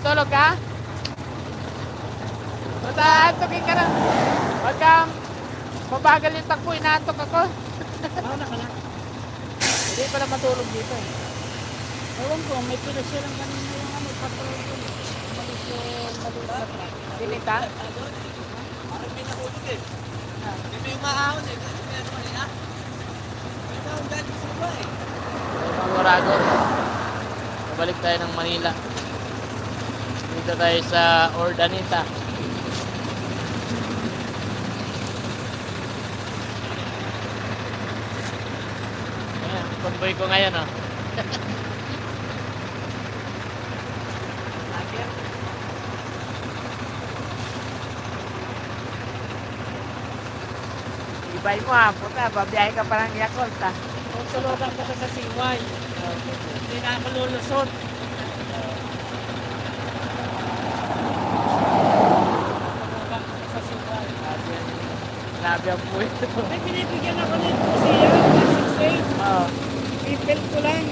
Tutulog ka? Basta antokin ka na. Huwag kang mabagal yung takbo, inaantok ako. Mauna ka na. Hindi pala matulog dito eh. Ewan ko, may pinasya lang kanina yung ano, patrol ko. Balik yung maliit na truck. Dinita? Parang may nahulog eh. Hindi may umaahon eh. Kasi may ano kanina. May naahon dahil sa iba eh. Mga Moragon. Nabalik tayo ng Manila. Dito tayo sa Urdaneta. Ayan, convoy ko ngayon oh. Ibay mo ha, puta, babiyahe ka pa ng Yakult ha. Tutulogan ko sa CY. Hindi na ako lulusot. Tutulogan ko sa CY. Grabe ang buhay ito. May binibigyan ako nito siya. 6.8. Oo. Pipil ko lang.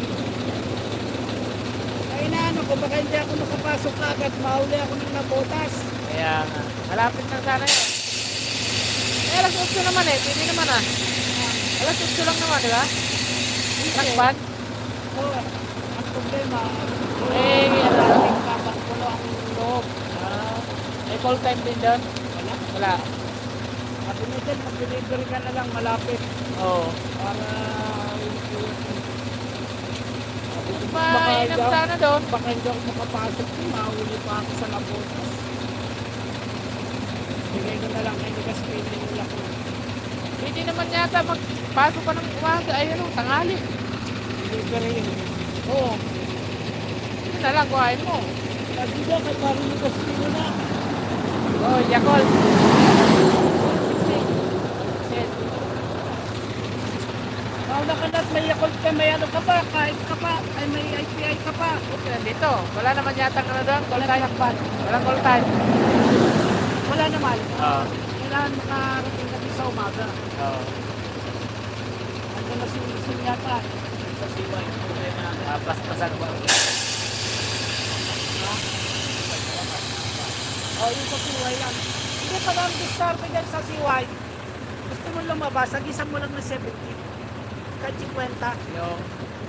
Ay inaano ko, baka hindi ako makapasok agad. Mahuli ako ng nabotas. Kaya nga, malapit na sana yun. Eh, alas 8 naman eh, pwede naman ah. Alas 8 lang naman, di ba? Takpan? Oo. Ang problema, Eh, maraming kapakulo ang loob. may call time din doon? Wala. Wala. Sabi mo dyan, mag-delivery ka na lang malapit. Oo. Para Mainam sana doon. baka hindi ako makapasok kung mahuli pa ako sa labotas. Bigay ko na lang kay Ligas Pwede nila ko. Pwede naman yata magpasok pa ng umaga. Ay, ano, tangali. Delivery yun. Oo. Yun na lang, kuhain mo. Sabi ko kay parang Ligas Pwede na. Oh, Yakult. Mauna ka na at may Yakult ka, may ano ka pa, kahit ka pa, ay may IPI ka pa. Buti nandito. Wala naman yata ano doon, call Wala time. takpan. Walang call time. Wala naman. Oo. Kailangan makarating kami sa umaga. Oo. Ano na si yata. Sa CY. Paspasan ko. O, yung sa CY lang. Hindi pa lang discarte dyan sa CY. Gusto mo lumabas, agisan mo lang ng 70. Kahit 50. Yung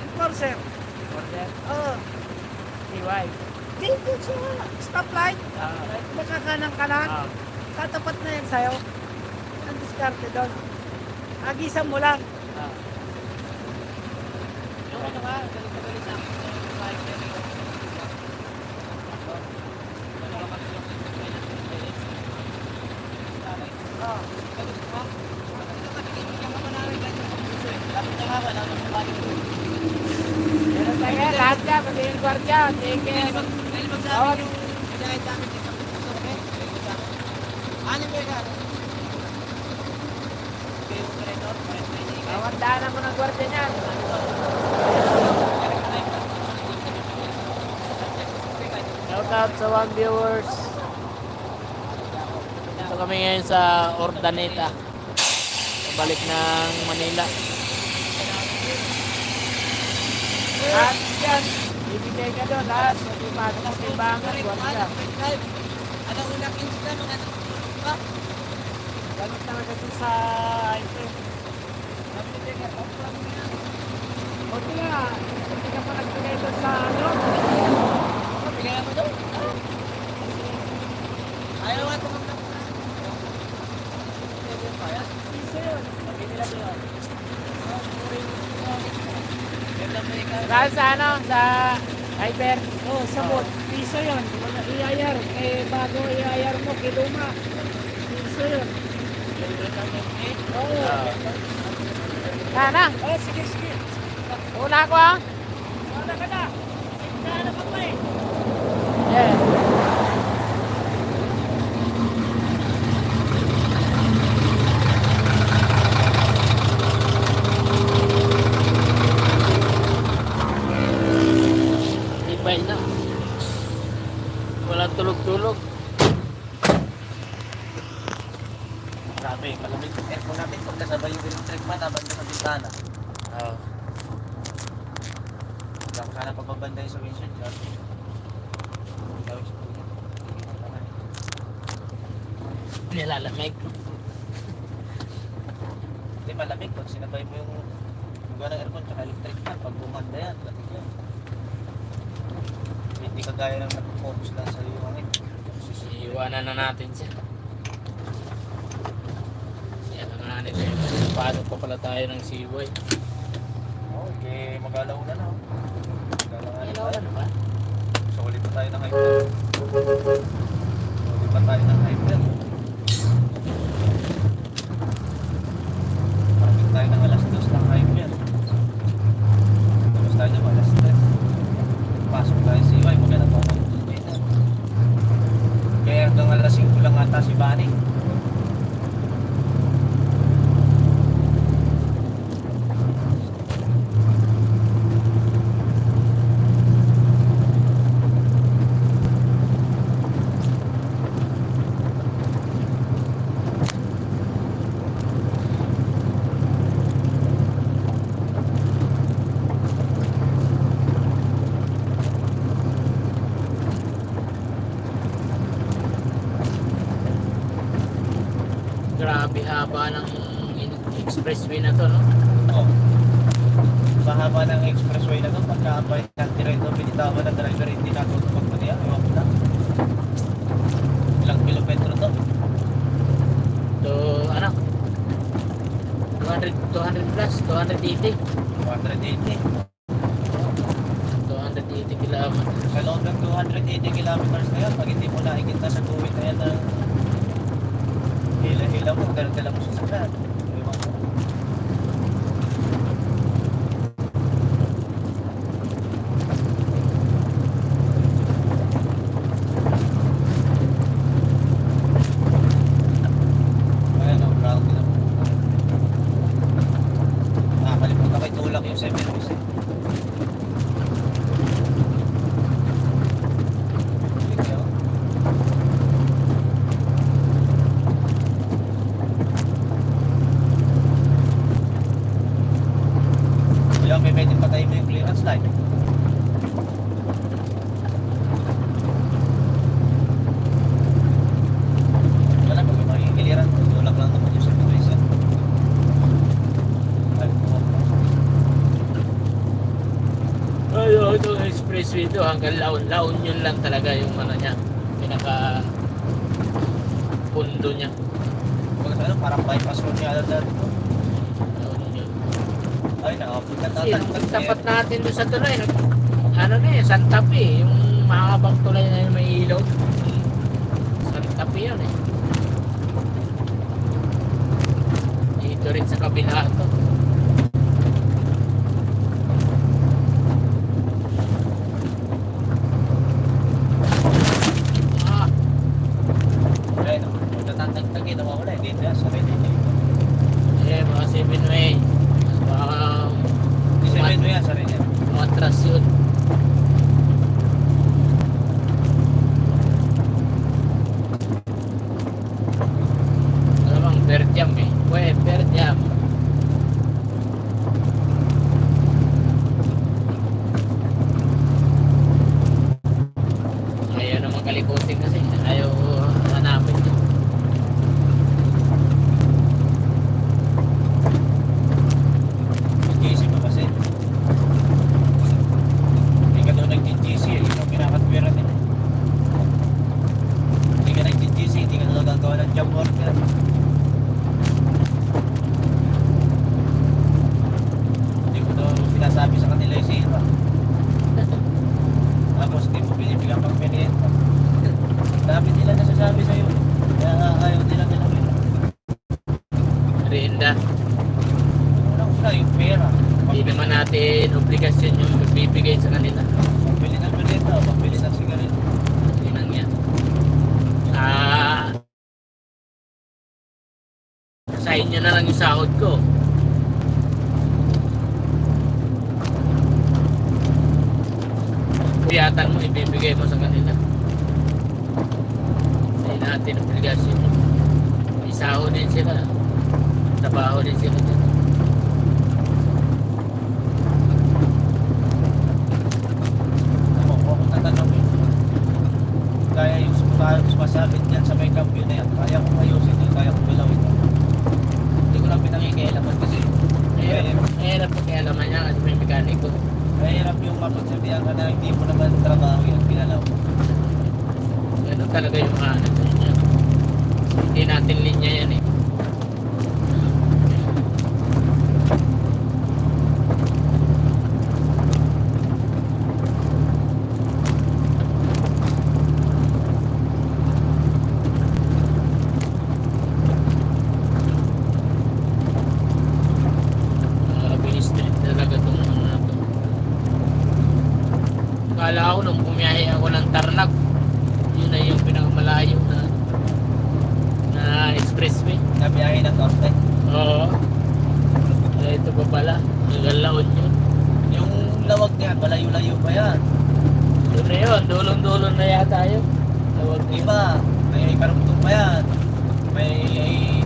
Enforcer. order. Oo. CY. Dito siya. Stoplight. Makakanan kanan. Tatapat na yan sa'yo. Ang diskarte doon. Agisan mo lang. Yung ano nga, galit na galit na ako. Oo. Meron tayo, lahat ka, pati yung gwardiya, sige. Bawat yung pinahit namin dito sa puso, okay? Ano ba yan? Kayo ko rin doon, parang may hindi kayo. Bawat daanan mo ng gwardiya niyan. Shout out sa one viewers. Ito kami ngayon sa Urdaneta. Pabalik ng Manila. Lahat yan. Bibigay ka doon lahat. Pati ng timbangan, gwardiya. Anong unang inch na mga ba? Gamit talaga dun sa ito. Buti nga, hindi ka pa nagbigay doon sa ano. Bigyan mo doon. Ayaw nga tumagdang na. Piso yun. Pagkinila mo yun. Ganda mo ikaw. Saan sa ano? Sa Hyper. Oo, sabot. Piso yun. Wala iayar. Eh, bago iayar mo, kiluma. Piso yun. Oo. Sana. Oh, sige, sige. Una ko ah. Wala ka na. Ano ka pa eh. Yeah. Ibay na. Walang tulog-tulog. Grabe, malamig yung aircon natin pag kasabay yung electric fan, abanda sa bintana. Oh. Lang sana pagbabanda yung sa windshield, Josh. tawag sa kuya. Nilalamig. Hindi malamig pag sinabay mo yung gawa ng aircon tsaka electric fan. Pag bumanda yan, lamig yan. Hindi kagaya ng nag-focus lang sa iyo hangin. Iiwanan na natin siya. Siya na nga nito. Pasok pa pala tayo ng siway. Oo, okay, mag-alaw na na. Mag-alaw na Ilaw tayo. na ba? So ulit pa tayo ng high blood. Ulit pa tayo ng high blood. Parang tayo ng alas 2 ng high blood. Tapos tayo naman alas 3. Pasok tayo sa iway, maganda pa ako. Kaya hanggang alas 5 lang ata si Bani. Grabe haba ng expressway na to, no? Oh. Sa haba ng expressway na to, pagka-abay ng diretso, binitawan ng driver, hindi natutupag mo niya. Ewan ko na. Ilang kilometro to? To, ano? 200 plus, 280. 280. 280 kilometers. Sa loob ng 280 kilometers na yan, pag hindi mo nakikita sa tuwid na yan ng hila-hila mo, dala-dala mo sa sakyan. Ewan ko. Ayan o, ground na po. Nakakalimutan ko itulak yung 7 West eh. Sige, oh. Kailangan may pwede patayin mo yung clearance light. Wala pag may makikiliran, tulak lang naman yung situation. Ay, itong expressway to, hanggang laon-laon yun lang talaga yung ano niya. Pinaka pundo niya. Pag ano, parang bypass road niya alam natin to. Laon yun. Ay, nakapunta Kasi tayo. yung tapat natin doon sa tulay, ano na eh, Santa Fe, yung mahabang tulay na yung may ilaw. Santa Fe yun eh. Dito rin sa kabila to. Ah, Ay, no. Tatantagtagin na mawala. Dito yan, sa red line. mga 7 way. Baka Di sa red line yan, sa red line. matras yun. Alamang Berjam eh. Berjam. Ayaw naman kalikutin kasi. Ayaw hanapin yun. GC pa kasi. Hindi ka daw nag-GC, yun ang pinakatwira nila. Hindi ka nag-GC, hindi ka daw gagawa ng job order. Hindi ko daw sinasabi sa kanila yung sira. Tapos hindi mo binibigyan pang merienda. Dami nila nasasabi sa'yo. Kaya nga ayaw nila gawin. Rinda. Una-una yung pera. Hindi naman natin obligasyon yung magbibigay sa kanila. Pagbili ng merienda o pagbili ng sigarilyo. Tingnan niya. Sa inyo na lang yung sahod ko. Kuyatan mo, ibibigay mo sa kanila. Hindi natin obligasyon. May sahod din sila. Trabaho din sila dyan. Ako, kung tatanong eh. na hindi mo naman trabaho yung pinalaw. Ganun talaga yung ano. Hindi natin linya yan eh. Street talaga itong ano na to. Akala ko nung bumiyahe ako ng Tarlac, yun na yung pinakamalayo na expressway. Nabiyahe ng norte. Oo. Kaya ito pa pala, hanggang Laon yun. Yung lawag niya, malayo-layo pa yan. Doon na yun, dulong-dulong na yata yun. Tawag niya. Iba, may Karugtong pa yan. May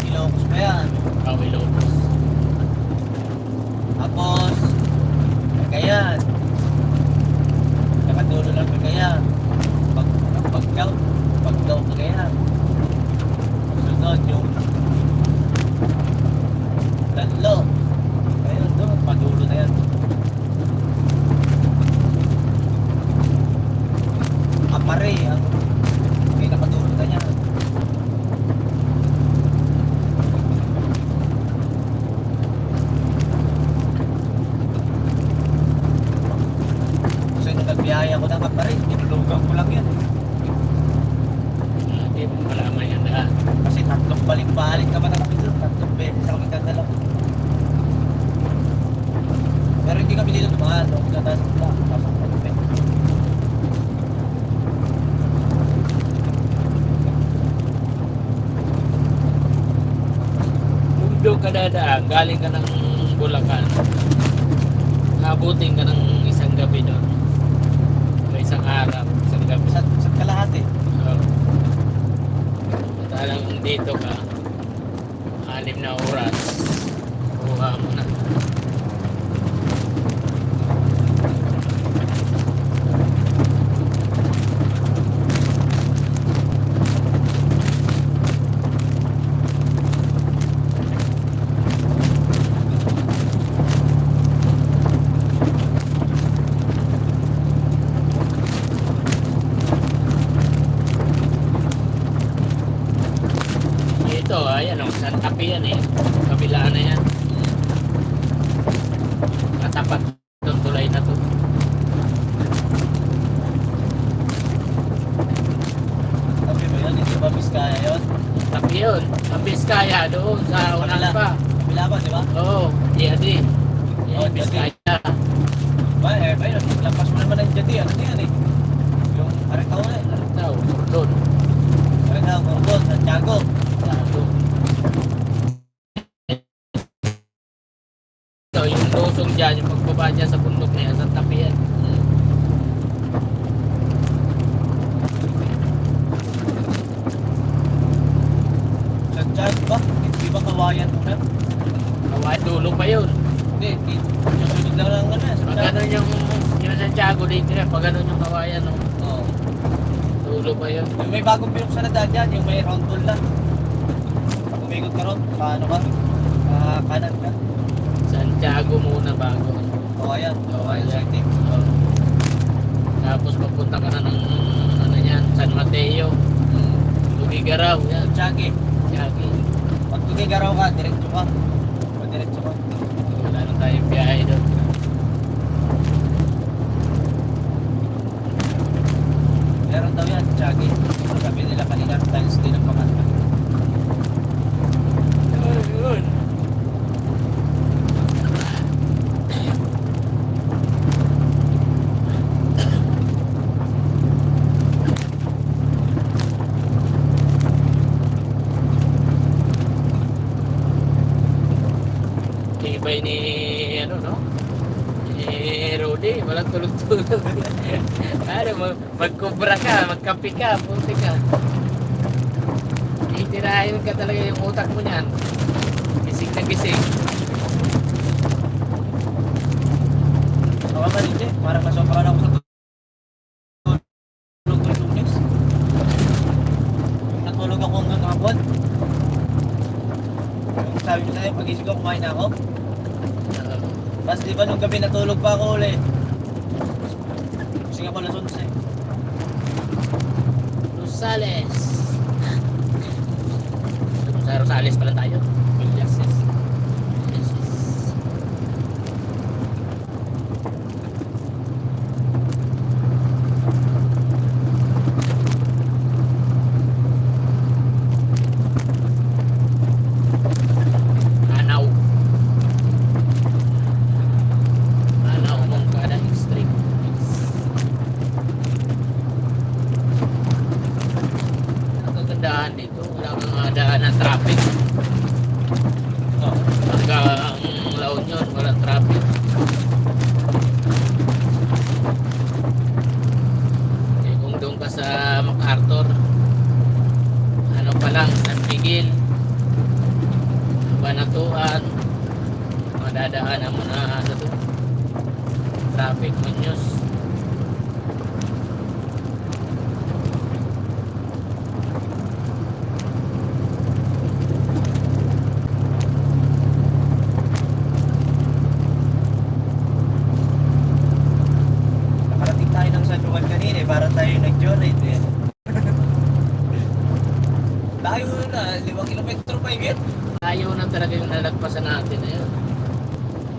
Ilocos pa yan. Ilocos. Tapos, Cagayan. Nakadulo ng Cagayan. Paggaw, Cagayan. Sunod yung Danlo. Ayun doon, padulo na yan. Apare, ang pinakadulo na yan. Kasi nung nagbiyahe ako ng Apare, tinulugan ko lang yan. Hindi mo malaman yan na. Kasi tatlong balik-balik naman na kami doon. Tatlong beses ako nagdadala. Pero hindi kami dito tumahan. Kung nagdadala ko lang, pasok ko kami. Kung doon ka dadaan, galing ka ng Bulacan, abutin ka ng isang gabi doon. O isang araw, isang gabi. Sa kalahati. Oo. Talang dito ka, 6 na oras, kuha mo na. Ito, ayan o, Santa Fe yan eh. Kabila na yan. Katapat itong tulay na to. Sabi mo yun, hindi ba Biskaya yun? Tapi yun, ang Biskaya doon sa unang pa. Kabila ba, di ba? Oo, Jedi. Oh, Yung Biskaya. Ba, yun. Lampas mo naman ng Jadi. Ano yan eh? Yung Aritaw na eh. Tao, doon. Aritaw, Corbon, Santiago. Doon. Ito, yung lusong dyan, yung pagbaba dyan sa bundok na yan, Santa Fe yan. Santiago ba? Hindi ba kawayan mo na? Kawai dulo pa yun. Hindi. Yung sunod lang lang ano yan. Pag ganun yung Santiago dito yan, pag ganun yung kawayan, no? Oo. Dulo pa yun. Yung may bagong binuksan na daan dyan, yung may round tool lang. Pag umikot ka ron, paano ka? Kanan ka. Santiago muna bago. Kawayan. Kawayan City. Tapos papunta ka na ng ano yan, San Mateo. Tugigaraw yan. Santiago. Tiagi. Pag tumigaraw ka, diretso ka. Diretso ka. Wala na tayong biyahe doon. Meron daw yan, Tiagi. Sabi nila kanina, times din ang pangalan. Yun. Tibay ni ano no? Rudy, walang tulog-tulog. Ano, magkubra ka, magkapi ka, puti ka. Itirahin ka talaga yung utak mo niyan. Gising na gising. Baka mali din, parang masobrahan ako sa tulog ko yung Lunes. Natulog ako hanggang hapon. Yung sabi ko sa'yo, pag-isip ko, kumain na ako. Tapos di ba nung gabi natulog pa ako ulit? Sige ako alas 11. Rosales. Sa Rosales pala tayo. Yes, yes. Yes, yes. Anaw. Anaw Moncada Extreme. Ang kagandahan dito, wala kang daan ng traffic. Oh. Hanggang La Union, walang traffic. Eh, kung doon ka sa MacArthur, ano pa lang, San Miguel, Banatuan, madadaanan mo na ano doon, traffic Muñoz. Nakarating tayo ng San Juan kanina eh, para tayo nag-joyride eh. Tayo na, 5 kilometro pa higit. Ayaw na talaga yung nalagpasan natin na yun.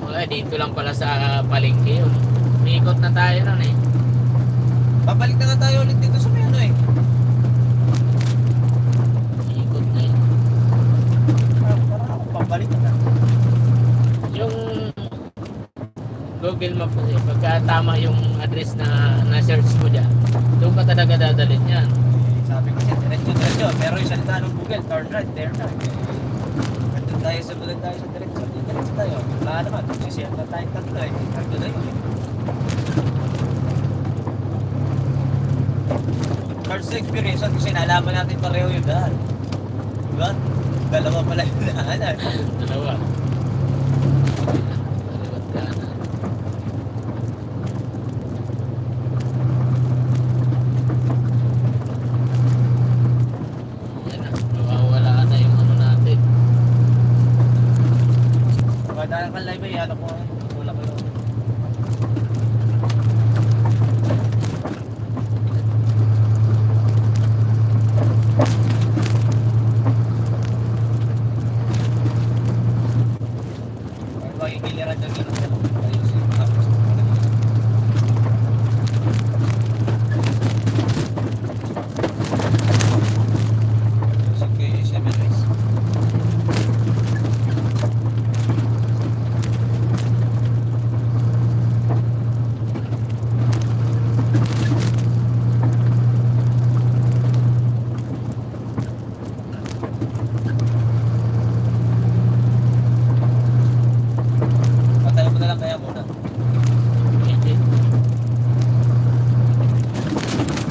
Wala, dito lang pala sa palengke yun. Umiikot na tayo nun eh. Babalik na nga tayo ulit dito sa may ano eh. Umiikot na yun. Parang ako pabalik na. Yung Google Map kasi, pagka tama yung address na na-search mo dyan, doon ka talaga dadalhin yan. Sabi ko siya, diretso. Pero yung salita ng Google, turn right, there na. Nandun tayo sa diretso. Diretso tayo. Wala naman, sisiyan na tayong tatlo eh. Nandun na yun eh. First experience kasi nalaman natin pareho yung daan. Diba? Dalawa pala yung daanan. Dalawa. Kaliwat kanan. Yan na, mawawala na yung ano natin. Pagdaan ka live eh, ano ko eh. Wala ko yun. Ay, makikiliran dyan gano'n dyan. Ayusin. Tapos, ayusin ko yung 7 ways. Patayo mo na lang kaya muna. Hindi.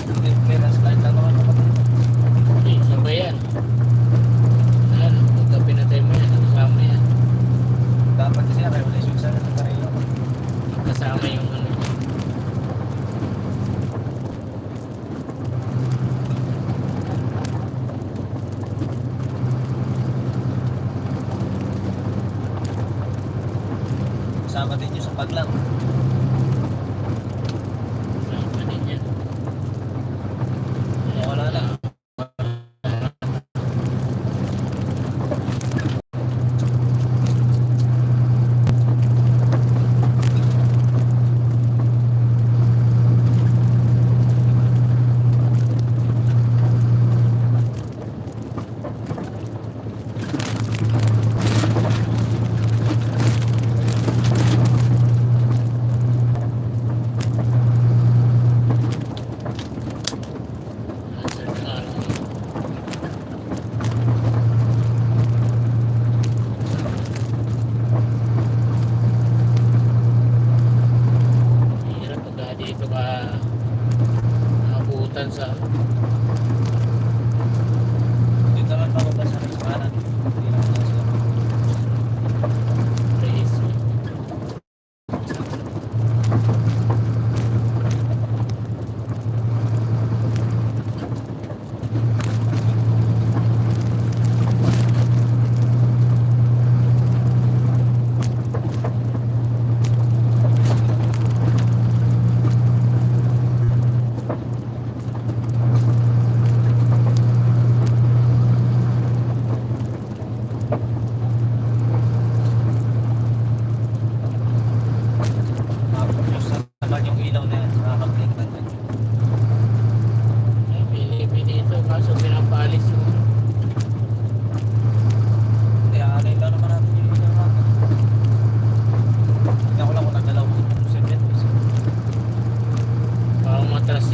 Hindi, clearance light lang naman. Hindi, sabay yan. Ayan, pagka pinatay mo yan, kasama yan. Dapat kasi revolution sana sa pareho. Kasama yung ano. Kasama din yung sa paglang. Kasama din yan. Wala na. Hirap pagka dito ka nakabutan sa Dito naman pababa sa restaurant. Hindi naman sa place.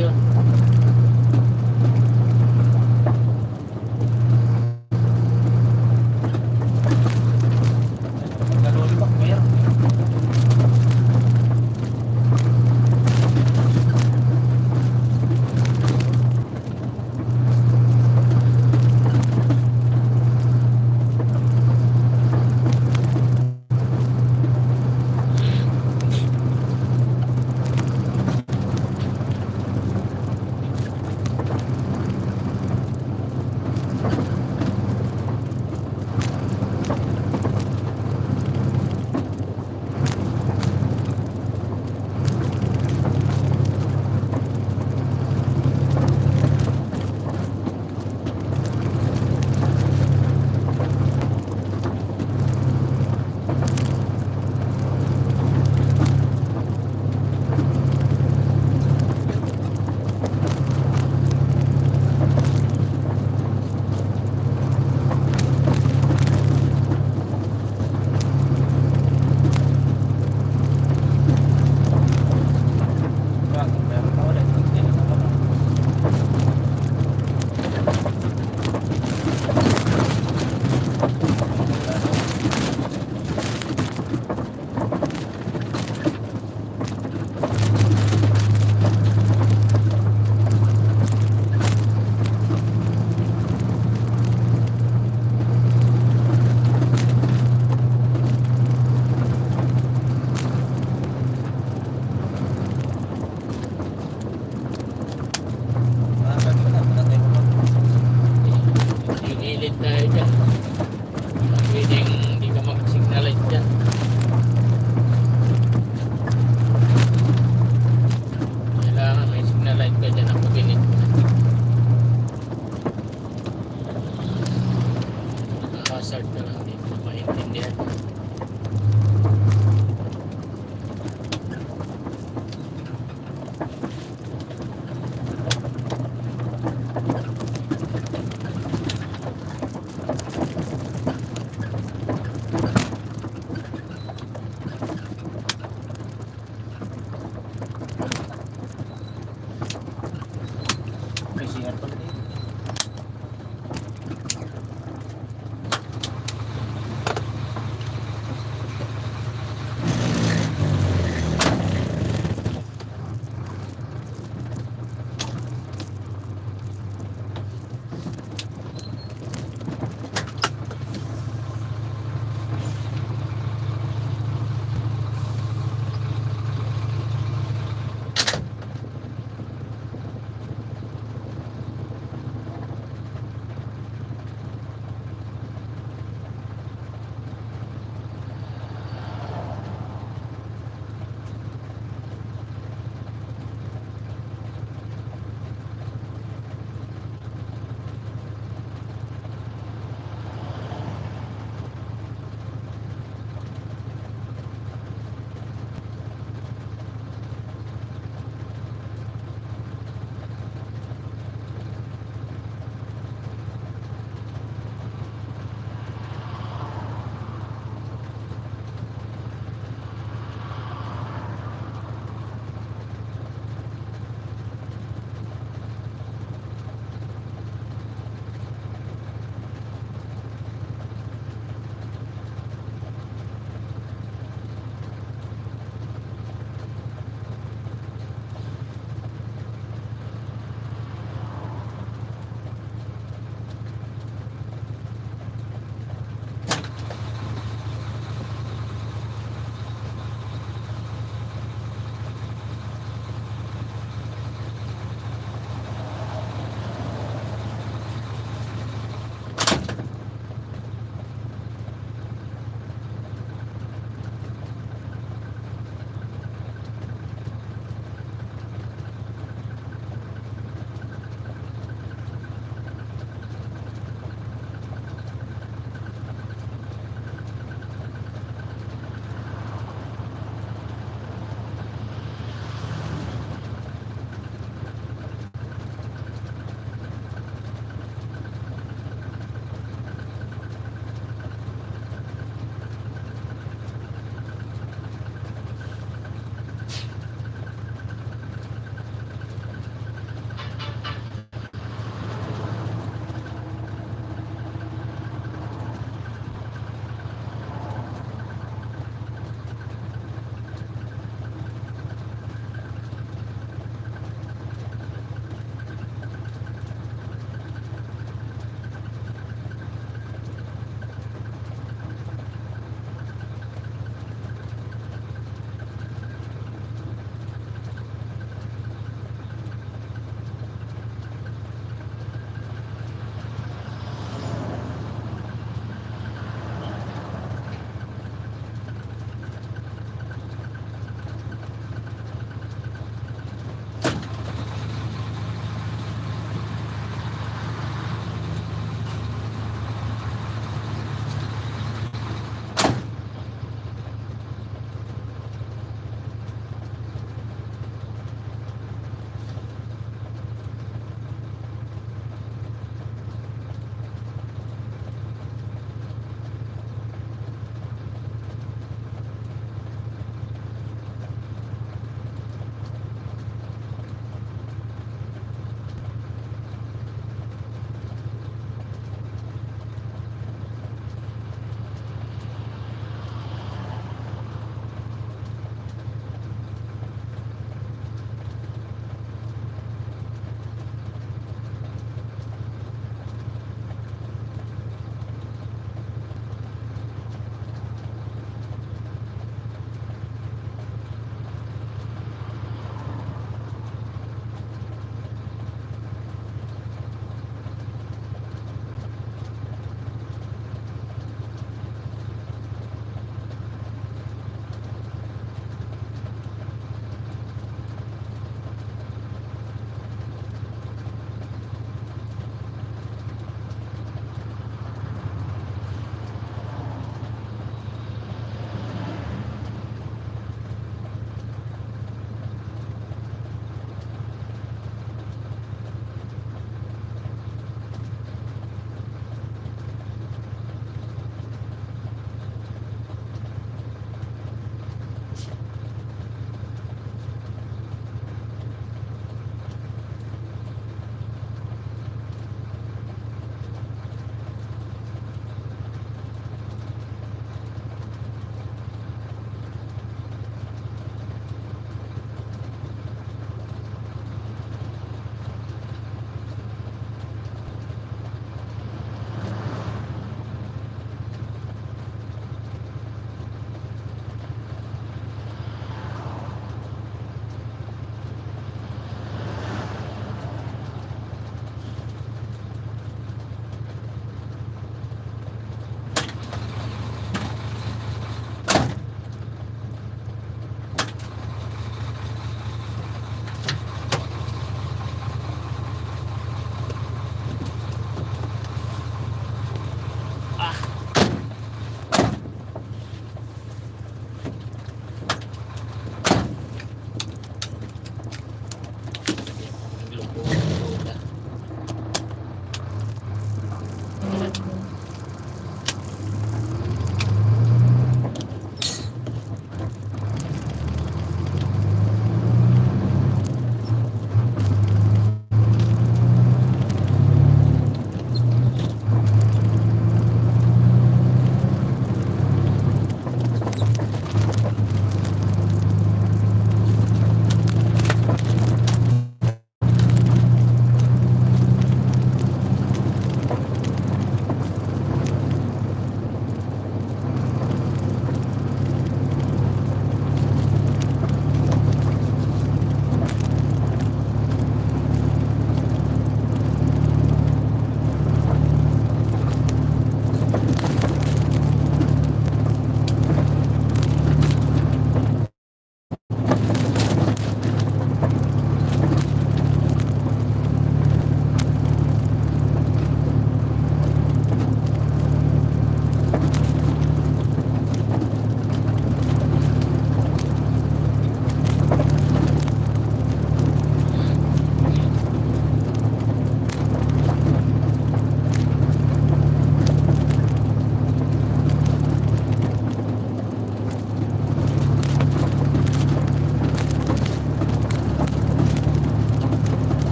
yun. Kalulibak, meron.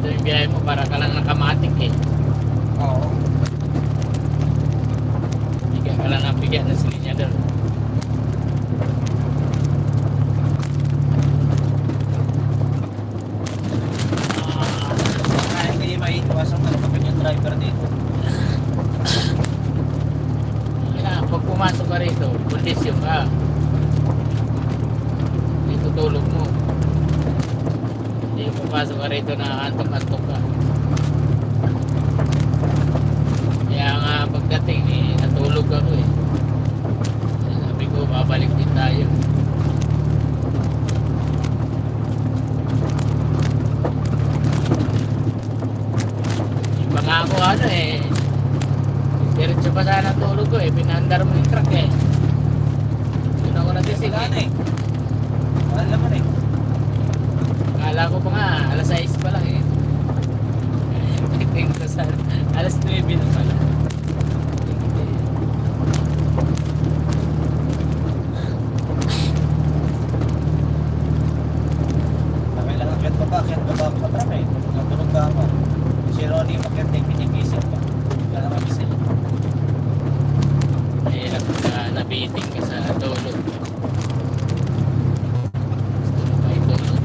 yung biyahe mo para ka lang nakamatik eh. Oo. Bigyan ka lang ng bigyan ng silinyador. Kaya hindi maiiwasan na kapag yung driver dito. Kaya pag pumasok ka rito, kondisyon ka. Dito tulog mo. Hindi pumasok ka rito na antok-antok ka. Kaya nga pagdating natulog ako eh. Sabi ko babalik din tayo. Yung pangako ano eh. Diretso pa sana ang tulog ko eh. Pinandar mo yung truck eh. Yun ako nagising Wala na eh. eh. Wala naman eh. Akala ko pa nga, alas 6 pa lang eh. Tingin ko sa alas 9 na pala. Kailangan akyat baba ako sa truck eh. Natulog ka ako. Si Ronnie makyat eh, pinipisip ko. Wala naman isa eh. Mahirap na nabiting ka sa tulog. Gusto mo pa itulog.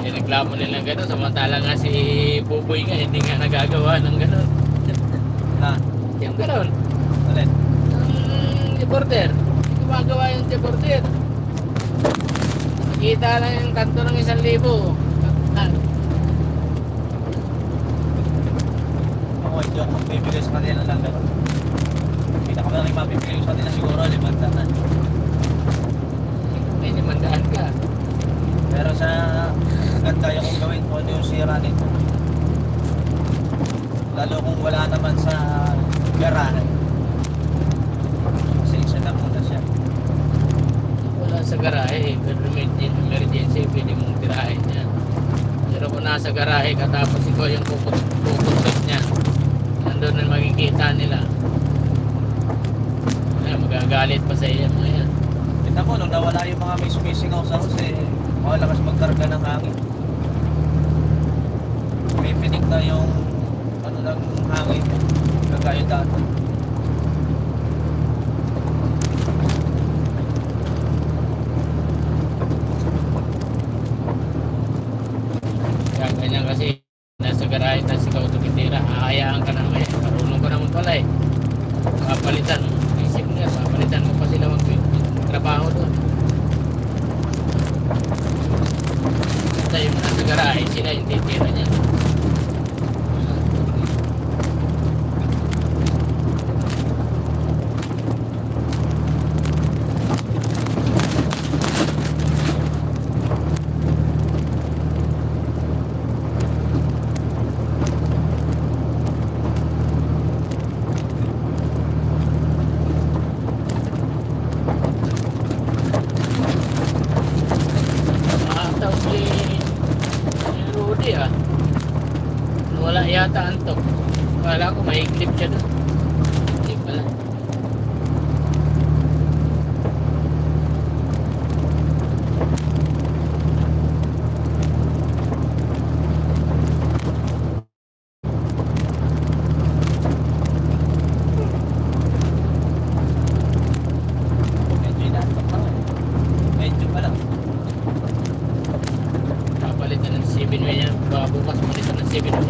Reklamo nila gano'n, samantala nga si Buboy nga hindi nga nagagawa ng gano'n. Ha? Yung gano'n, Ulit. ang reporter, hindi gumagawa yung reporter. Kita lang yung kanto ng 1,000. Ako ito ang bibigay sa kanila lang gano'n. Pinakamalaki mabibigay sa kanila siguro 500. May 500 ka. Pero sa ganda yung gawin ko yung sira nito. Lalo kung wala naman sa garahe. Kasi isa na muna siya. Wala sa garahe, pero may emergency, pwede mong tirahin niya. Pero kung nasa garahe ka tapos ikaw yung pupuntot niya, nandun na makikita nila. Ay, magagalit pa sa iyo mga yan. Kita mo, nung nawala yung mga may sumisingaw sa Jose, makalakas magkarga ng hangin. May pinig na yung ano lang hangin, kagaya dati. Kaya ganyan kasi, nasa garahe, tapos ikaw tumitira, hahayaan ka naman eh. Marunong ka naman pala eh. Papalitan mo, isip mo yan, papalitan mo pa sila magtrabaho doon. Basta yung nasa garahe, sila yung titira niya. Rudy ah. Wala yata antok. Kala ko may clip siya doon. Hindi pala. Medyo inaantok pa nga. Medyo pa lang. Papalitan ng 7-way yan. Baka bukas palitan ng 7-way.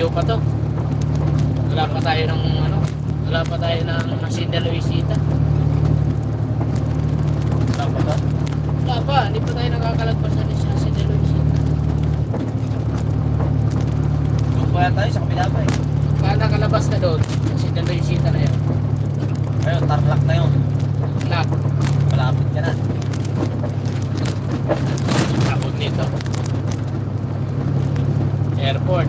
Malayo pa to. Wala pa tayo ng ano, wala pa tayo ng Hacienda Luisita. Wala pa ba? Wala pa, hindi pa tayo nakakalagpas sa Hacienda Luisita. Doon pa yan tayo sa kabila pa eh. Kaya nakalabas ka doon, Hacienda Luisita na yun. Ayun, Tarlac na yun. Wala, Malapit ka na. takot nito. Airport.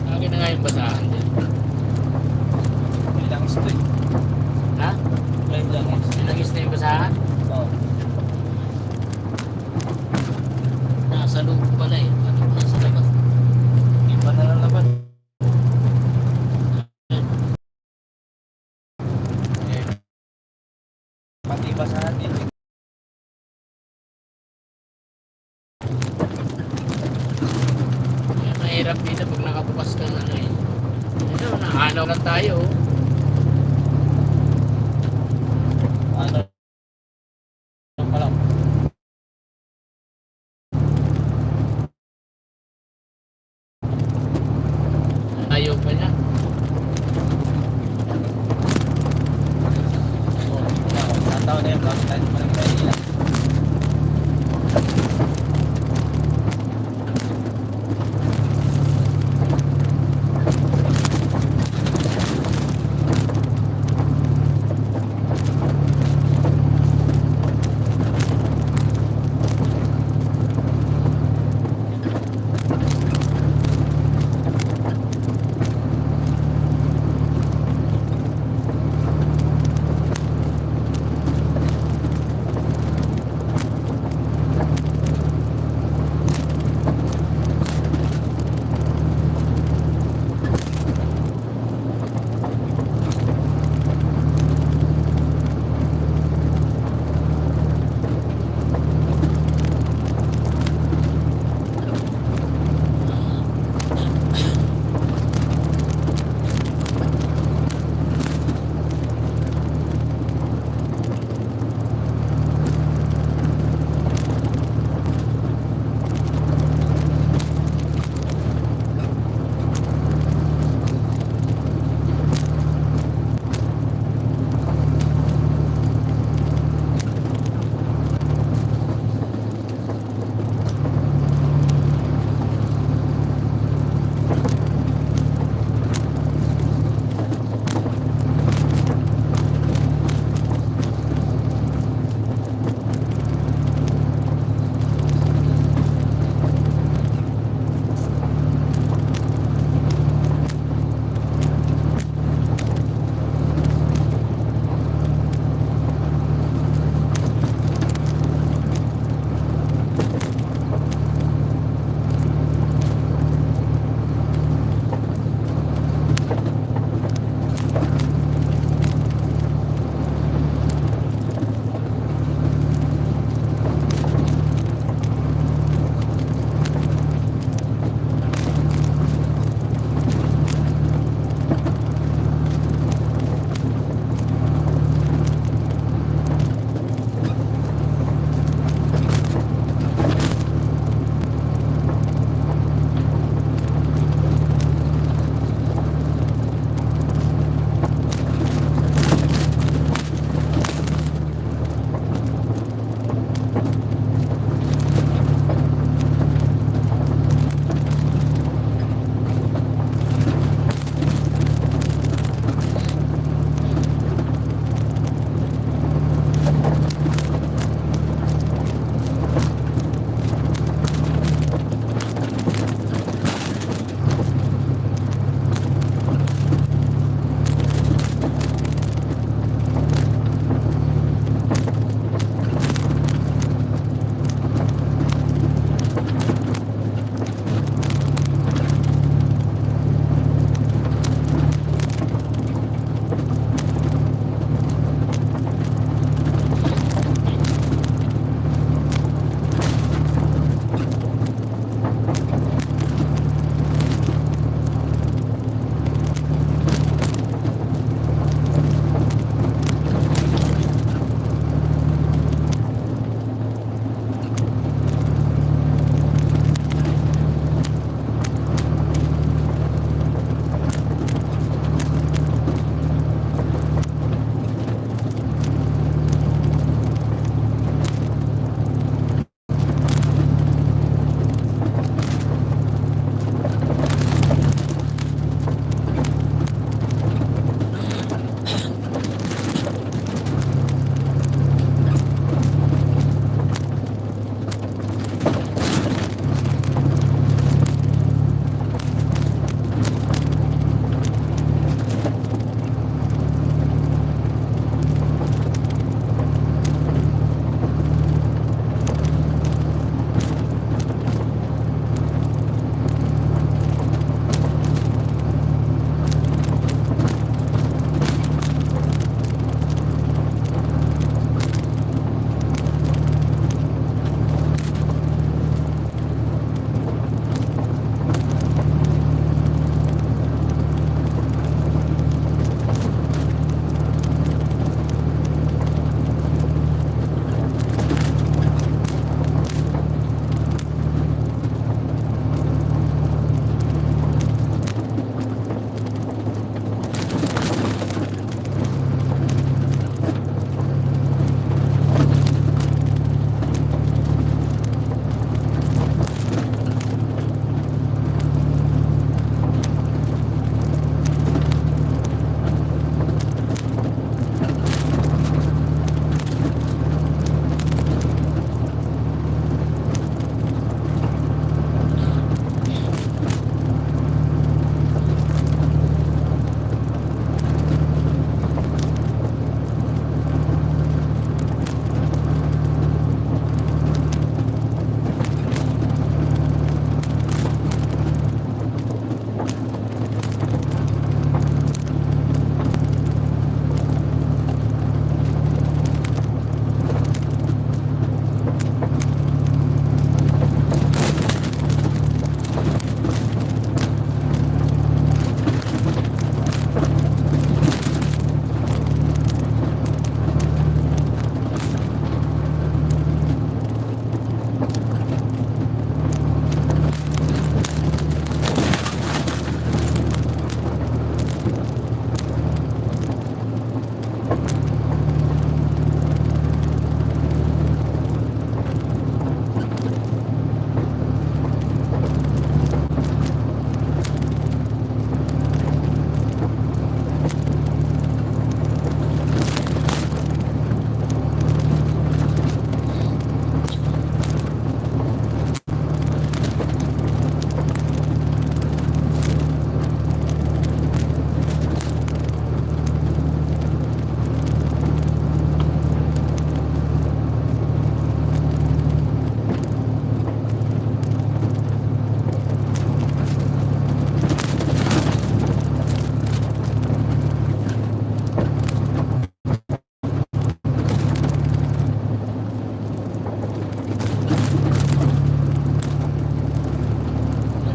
Lagi na nga yung basahan dyan. Ilang gusto eh. Ha? Ilang lang eh. Sinagis na yung basahan? Oo. Nasa loob pala eh. Ano nasa labas? Hindi pa nalalaban. Eh, pati basahan dito eh. Kaya mahirap dito pag nakabukas ka ng ano eh. Ano, naanaw lang tayo. Oh. Ano? Ano pa lang? Ayaw pa niya. Tatawa na yun. Bakit tayo pa lang tayo nila?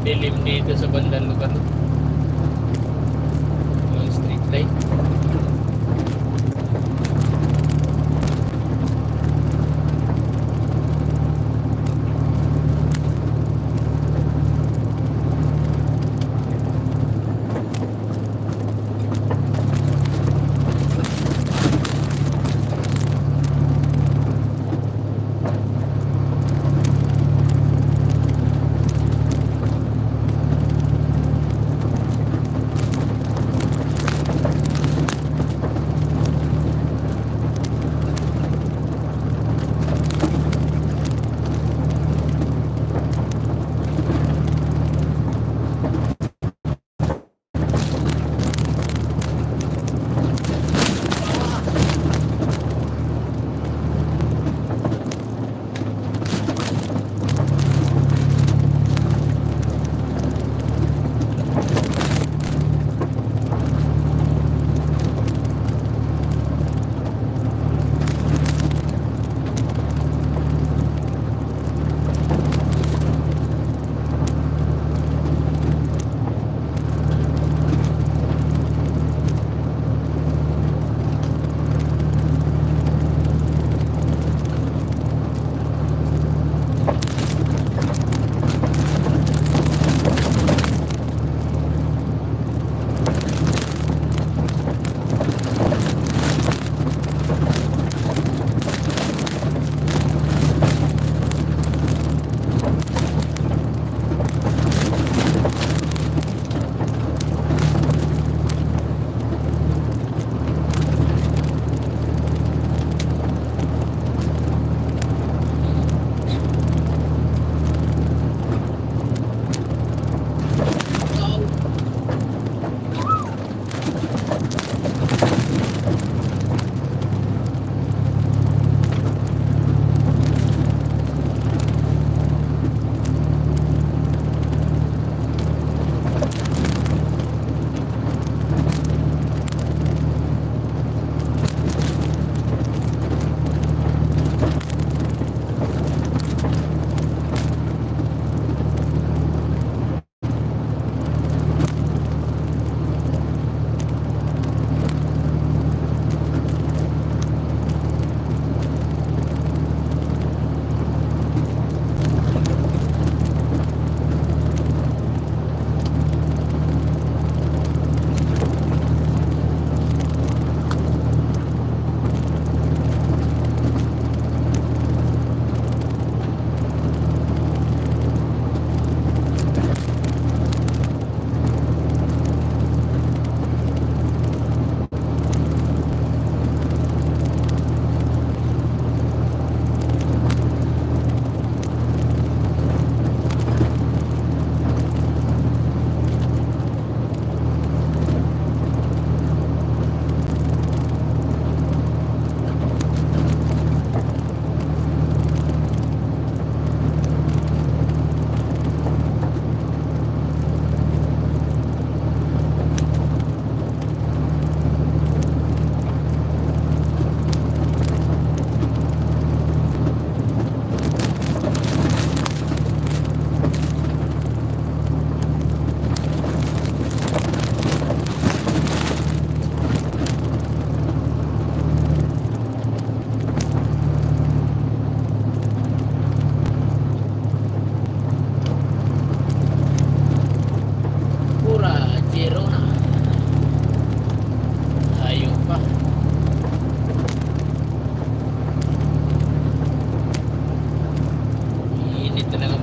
Dilim dito sa bandang lugar. Walang street light.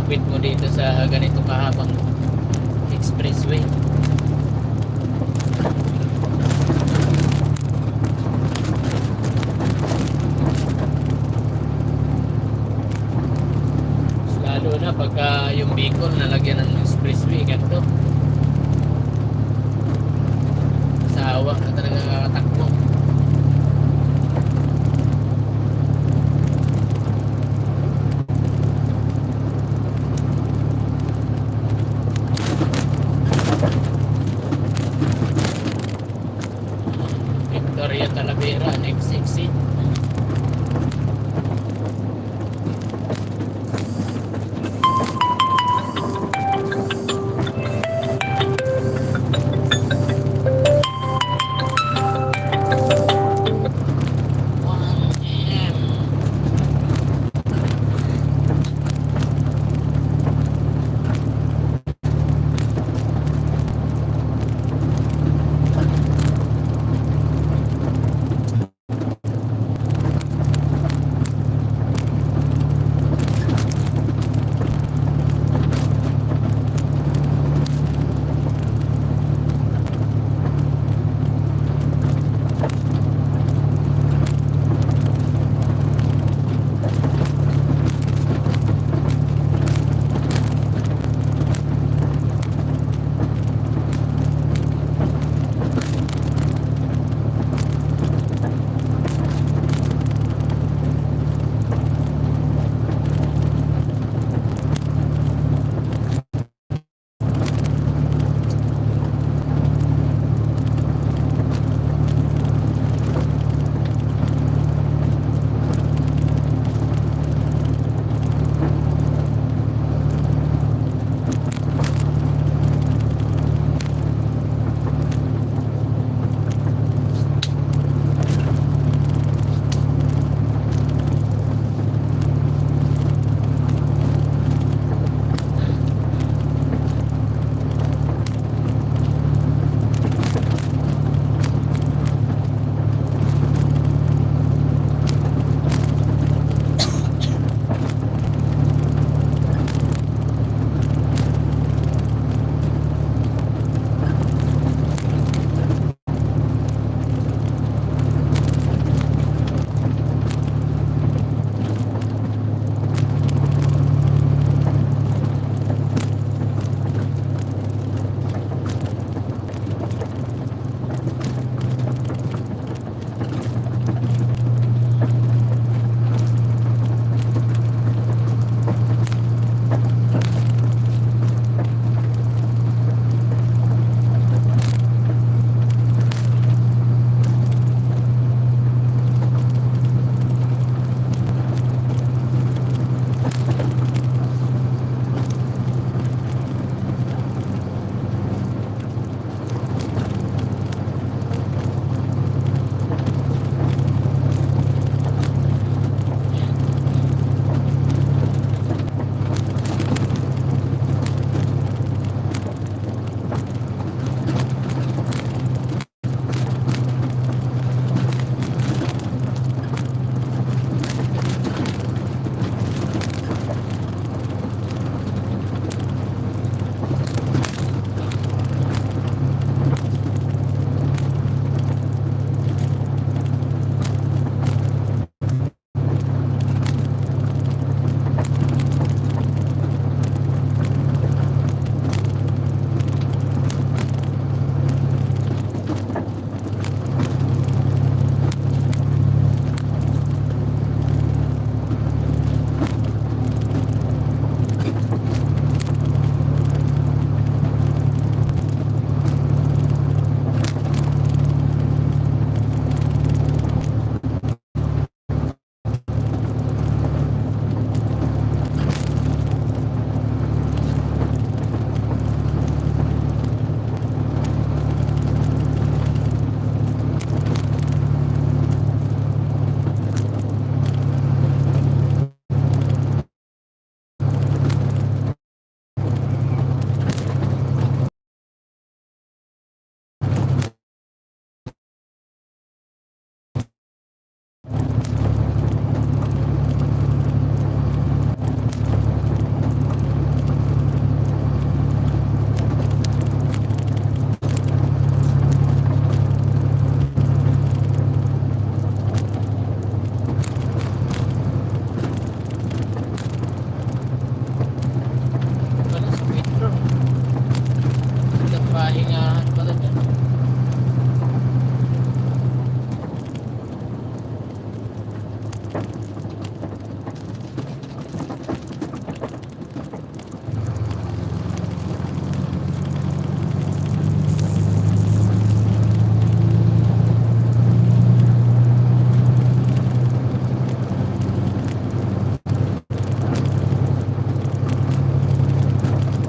malapit mo dito sa ganito kahabang expressway. Lalo na pagka yung Bicol nalagyan ng expressway ganito. Sa hawak na talaga kakatakbo.